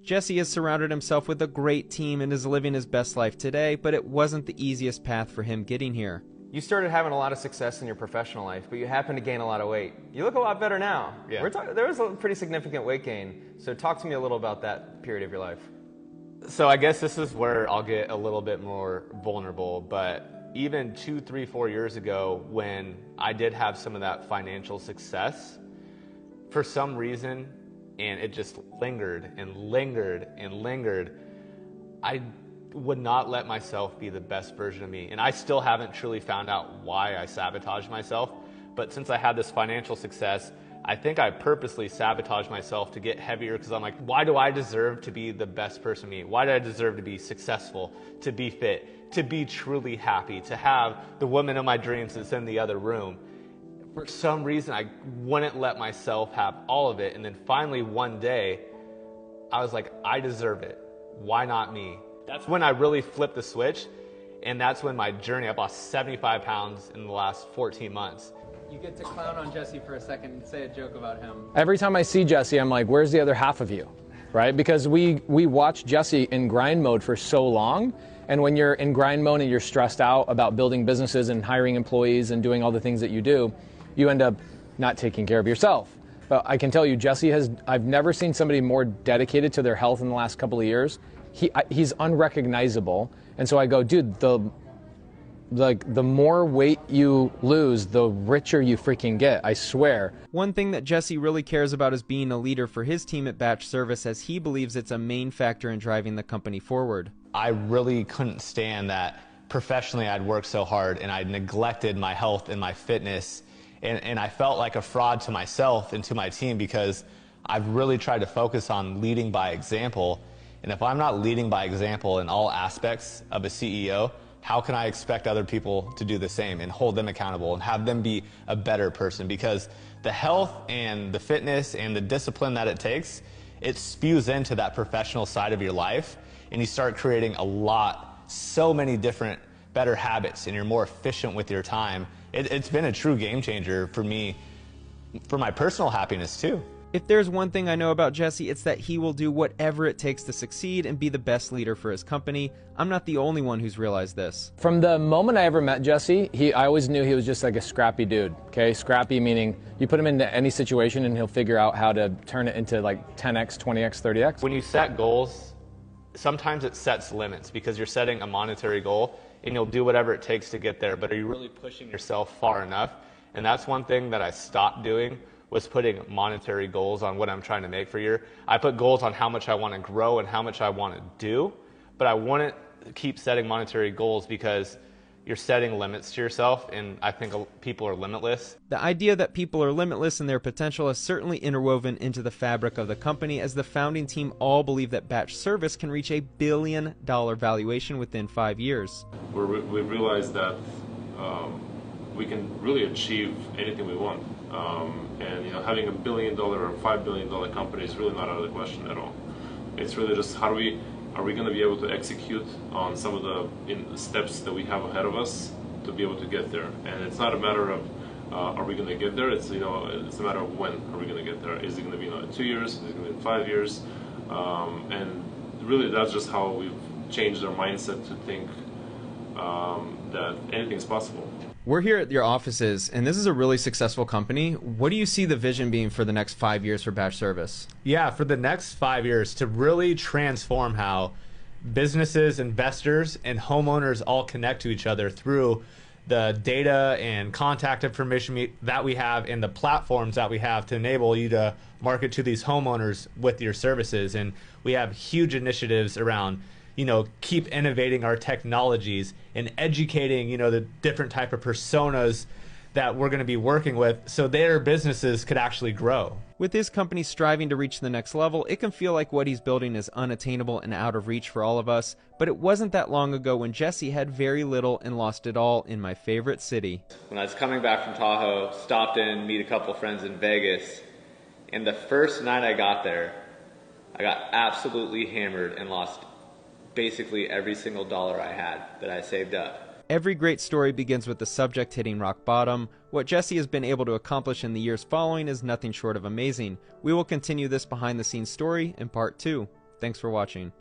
Jesse has surrounded himself with a great team and is living his best life today, but it wasn't the easiest path for him getting here. You started having a lot of success in your professional life, but you happened to gain a lot of weight. You look a lot better now. Yeah. There was a pretty significant weight gain, so talk to me a little about that period of your life. So I guess this is where I'll get a little bit more vulnerable, but even 2, 3, 4 years ago when I did have some of that financial success, for some reason, and it just lingered and lingered and lingered, I would not let myself be the best version of me. And I still haven't truly found out why I sabotaged myself, but since I had this financial success, I think I purposely sabotaged myself to get heavier because I'm like, why do I deserve to be the best person of me? Why do I deserve to be successful, to be fit, to be truly happy, to have the woman of my dreams that's in the other room? For some reason, I wouldn't let myself have all of it. And then finally one day, I was like, I deserve it. Why not me? That's when I really flipped the switch. And that's when my journey, I lost 75 pounds in the last 14 months. You get to clown on Jesse for a second and say a joke about him. Every time I see Jesse, I'm like, where's the other half of you? Right? Because we watch Jesse in grind mode for so long. And when you're in grind mode and you're stressed out about building businesses and hiring employees and doing all the things that you do, you end up not taking care of yourself. But I can tell you, I've never seen somebody more dedicated to their health in the last couple of years. He's unrecognizable. And so I go, dude, the more weight you lose, the richer you freaking get, I swear. One thing that Jesse really cares about is being a leader for his team at Batch Service, as he believes it's a main factor in driving the company forward. I really couldn't stand that professionally I'd worked so hard and I'd neglected my health and my fitness. And I felt like a fraud to myself and to my team because I've really tried to focus on leading by example. And if I'm not leading by example in all aspects of a CEO, how can I expect other people to do the same and hold them accountable and have them be a better person? Because the health and the fitness and the discipline that it takes, it spews into that professional side of your life, and you start creating so many different better habits, and you're more efficient with your time. It's been a true game changer for me, for my personal happiness too. If there's one thing I know about Jesse, it's that he will do whatever it takes to succeed and be the best leader for his company. I'm not the only one who's realized this. From the moment I ever met Jesse, I always knew he was just like a scrappy dude, okay? Scrappy meaning you put him into any situation and he'll figure out how to turn it into like 10x, 20x, 30x. When you set goals, sometimes it sets limits because you're setting a monetary goal and you'll do whatever it takes to get there, but are you really pushing yourself far enough? And that's one thing that I stopped doing, was putting monetary goals on what I'm trying to make for a year. I put goals on how much I want to grow and how much I want to do, but I wouldn't keep setting monetary goals because you're setting limits to yourself, and I think people are limitless. The idea that people are limitless in their potential is certainly interwoven into the fabric of the company, as the founding team all believe that Batch Service can reach $1 billion valuation within 5 years. We realized that we can really achieve anything we want. And having $1 billion or $5 billion company is really not out of the question at all. It's really just are we going to be able to execute on some of the steps that we have ahead of us to be able to get there? And it's not a matter of are we going to get there? It's it's a matter of when are we going to get there? Is it going to be in 2 years? Is it going to be in 5 years? And really, that's just how we've changed our mindset to think that anything's possible. We're here at your offices, and this is a really successful company. What do you see the vision being for the next 5 years for Batch Service? Yeah, for the next 5 years, to really transform how businesses, investors, and homeowners all connect to each other through the data and contact information that we have and the platforms that we have to enable you to market to these homeowners with your services. And we have huge initiatives around keep innovating our technologies and educating, the different type of personas that we're going to be working with so their businesses could actually grow. With his company striving to reach the next level, it can feel like what he's building is unattainable and out of reach for all of us, but it wasn't that long ago when Jesse had very little and lost it all in my favorite city. When I was coming back from Tahoe, stopped in, meet a couple friends in Vegas, and the first night I got there, I got absolutely hammered and lost basically every single dollar I had that I saved up. Every great story begins with the subject hitting rock bottom. What Jesse has been able to accomplish in the years following is nothing short of amazing. We will continue this behind the scenes story in part 2. Thanks for watching.